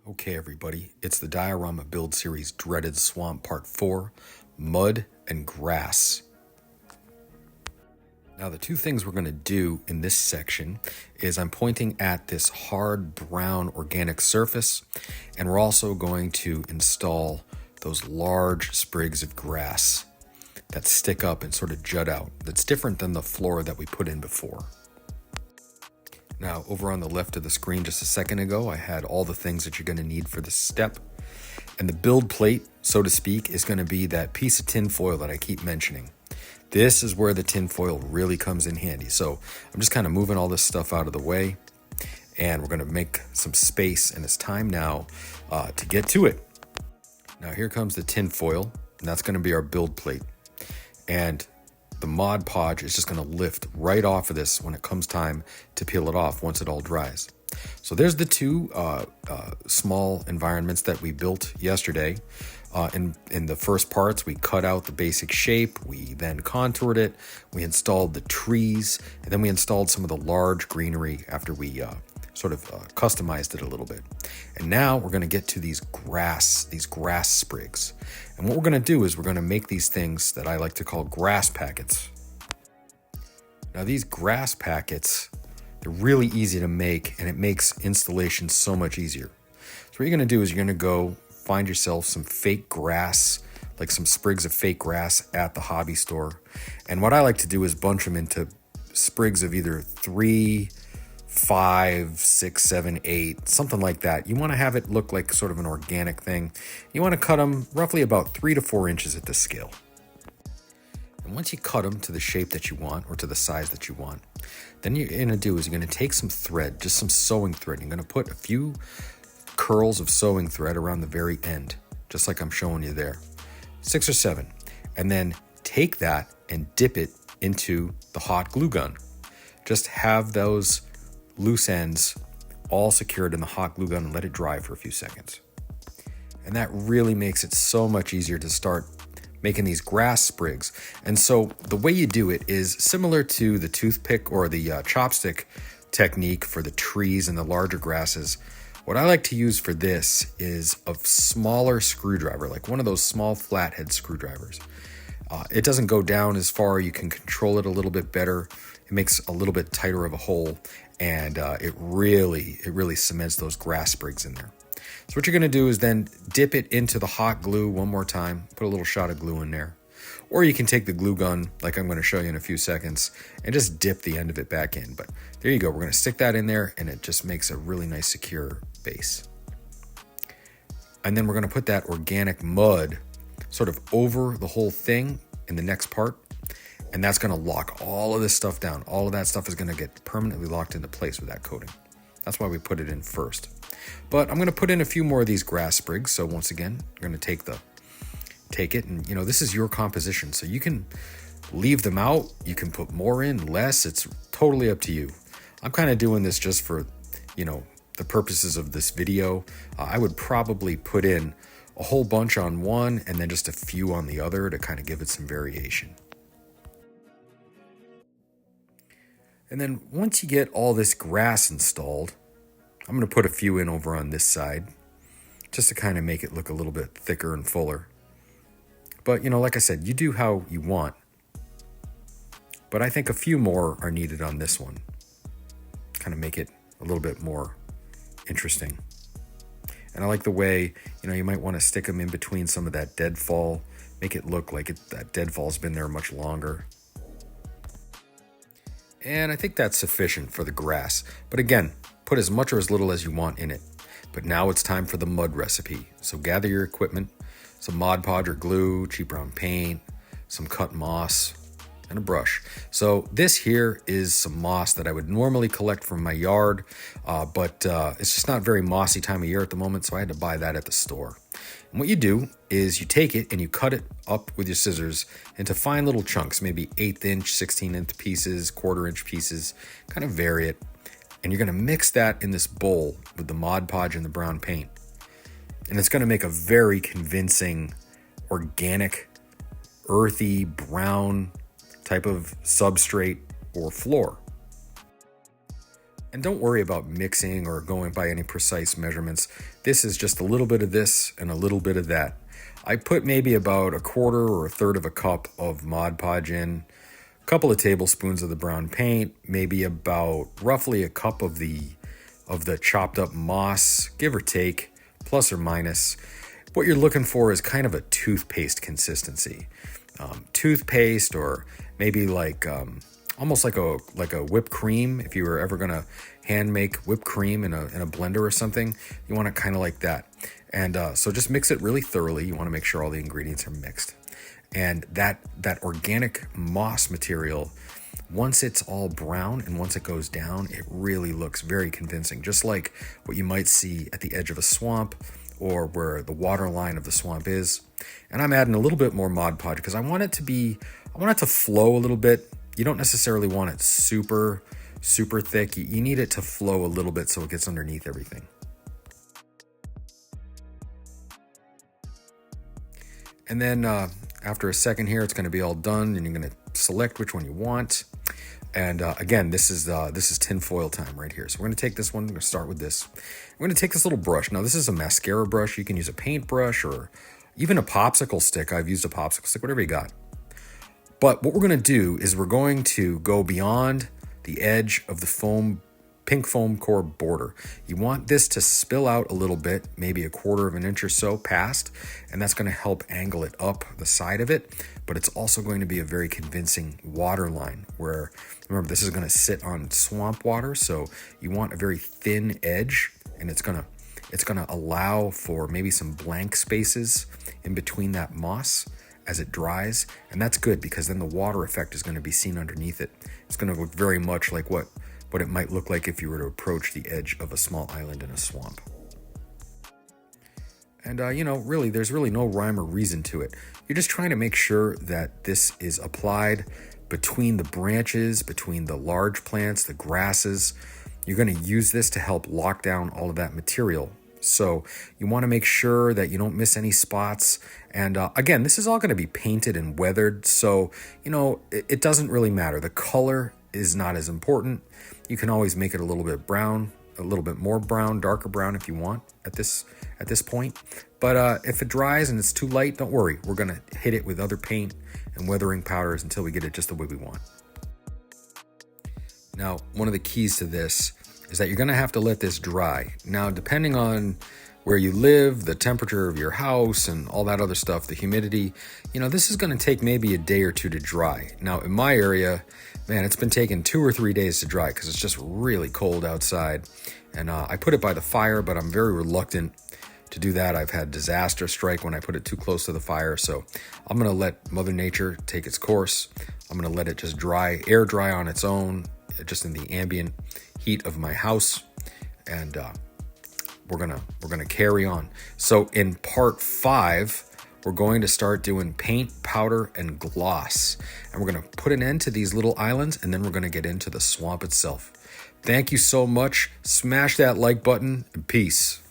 Okay, everybody, it's the Diorama Build Series Dreaded Swamp Part 4, Mud and Grass. Now, the two things we're going to do in this section is I'm pointing at this hard brown organic surface, and we're also going to install those large sprigs of grass that stick up and sort of jut out. That's different than the floor that we put in before. Now, over on the left of the screen just a second ago, I had all the things that you're going to need for this step. And the build plate, so to speak, is going to be that piece of tin foil that I keep mentioning. This is where the tin foil really comes in handy. So I'm just kind of moving all this stuff out of the way, and we're going to make some space, and it's time now to get to it. Now, here comes the tin foil, and that's going to be our build plate. And the Mod Podge is just going to lift right off of this when it comes time to peel it off once it all dries. So there's the two small environments that we built yesterday. In the first parts, we cut out the basic shape, we then contoured it, we installed the trees, and then we installed some of the large greenery after we customized it a little bit. And now we're going to get to these grass sprigs. And what we're going to do is we're going to make these things that I like to call grass packets. Now, these grass packets, they're really easy to make, and it makes installation so much easier. So what you're going to do is you're going to go find yourself some fake grass, like some sprigs of fake grass at the hobby store. And what I like to do is bunch them into sprigs of either 3, 5, 6, 7, 8, something like that. You want to have it look like sort of an organic thing. You want to cut them roughly about 3 to 4 inches at this scale. And once you cut them to the shape that you want or to the size that you want, then you're going to do is you're going to take some thread, just some sewing thread. You're going to put a few curls of sewing thread around the very end, just like I'm showing you there, 6 or 7. And then take that and dip it into the hot glue gun. Just have those loose ends all secured in the hot glue gun and let it dry for a few seconds. And that really makes it so much easier to start making these grass sprigs. And so the way you do it is similar to the toothpick or the chopstick technique for the trees and the larger grasses. What I like to use for this is a smaller screwdriver, like one of those small flathead screwdrivers. It doesn't go down as far. You can control it a little bit better. It makes a little bit tighter of a hole, and it really cements those grass sprigs in there. So what you're going to do is then dip it into the hot glue one more time, put a little shot of glue in there. Or you can take the glue gun, like I'm going to show you in a few seconds, and just dip the end of it back in. But there you go. We're going to stick that in there, and it just makes a really nice secure base. And then we're going to put that organic mud sort of over the whole thing in the next part. And that's going to lock all of this stuff down. All of that stuff is going to get permanently locked into place with that coating. That's why we put it in first. But I'm going to put in a few more of these grass sprigs. So once again, you're going to take it, and this is your composition. So you can leave them out. You can put more in, less. It's totally up to you. I'm kind of doing this just for, the purposes of this video. I would probably put in a whole bunch on one and then just a few on the other to kind of give it some variation. And then once you get all this grass installed, I'm going to put a few in over on this side just to kind of make it look a little bit thicker and fuller. But, like I said, you do how you want. But I think a few more are needed on this one. Kind of make it a little bit more interesting. And I like the way, you might want to stick them in between some of that deadfall, make it look like that deadfall's been there much longer. And I think that's sufficient for the grass. But again, put as much or as little as you want in it. But now it's time for the mud recipe. So gather your equipment, some Mod Podge or glue, cheap brown paint, some cut moss, and a brush. So this here is some moss that I would normally collect from my yard, but it's just not very mossy time of year at the moment, so I had to buy that at the store. And what you do is you take it and you cut it up with your scissors into fine little chunks, maybe 1/8 inch, 16-inch pieces, 1/4 inch pieces, kind of vary it. And you're going to mix that in this bowl with the Mod Podge and the brown paint. And it's going to make a very convincing, organic, earthy, brown type of substrate or floor. And don't worry about mixing or going by any precise measurements. This is just a little bit of this and a little bit of that. I put maybe about a quarter or a third of a cup of Mod Podge in, a couple of tablespoons of the brown paint, maybe about roughly a cup of the chopped up moss, give or take, plus or minus. What you're looking for is kind of a toothpaste consistency. Toothpaste, or maybe like almost like a whipped cream. If you were ever gonna hand make whipped cream in a blender or something, you want it kind of like that. And so just mix it really thoroughly. You want to make sure all the ingredients are mixed. And that organic moss material, once it's all brown and once it goes down, it really looks very convincing, just like what you might see at the edge of a swamp or where the water line of the swamp is. And I'm adding a little bit more Mod Podge because I want it to flow a little bit. You don't necessarily want it super thick. You need it to flow a little bit so it gets underneath everything. And then after a second here, it's going to be all done, and you're going to select which one you want. And again, this is tinfoil time right here. So we're going to take this one. We're going to start with this. We're going to take this little brush. Now, this is a mascara brush. You can use a paintbrush or even a popsicle stick. I've used a popsicle stick, whatever you got. But what we're going to do is we're going to go beyond the edge of the pink foam core border. You want this to spill out a little bit, maybe a quarter of an inch or so past, and that's going to help angle it up the side of it. But it's also going to be a very convincing water line where, remember, this is going to sit on swamp water, so you want a very thin edge, and it's going to allow for maybe some blank spaces in between that moss as it dries, and that's good because then the water effect is going to be seen underneath it. It's going to look very much like what it might look like if you were to approach the edge of a small island in a swamp. And really, there's really no rhyme or reason to it. You're just trying to make sure that this is applied between the branches, between the large plants, the grasses. You're going to use this to help lock down all of that material. So you want to make sure that you don't miss any spots. And again, this is all going to be painted and weathered. So, it doesn't really matter. The color is not as important. You can always make it a little bit brown, a little bit more brown, darker brown if you want at this point. But if it dries and it's too light, don't worry. We're going to hit it with other paint and weathering powders until we get it just the way we want. Now, one of the keys to this is that you're going to have to let this dry. Now, depending on where you live, the temperature of your house, and all that other stuff, the humidity, this is going to take maybe a day or two to dry. Now, in my area, man, it's been taking 2 or 3 days to dry because it's just really cold outside. And I put it by the fire, but I'm very reluctant to do that. I've had disaster strike when I put it too close to the fire. So I'm going to let Mother Nature take its course. I'm going to let it just air dry on its own, just in the ambient heat of my house. And we're gonna carry on. So in part 5, we're going to start doing paint, powder, and gloss. And we're going to put an end to these little islands, and then we're going to get into the swamp itself. Thank you so much. Smash that like button, and peace.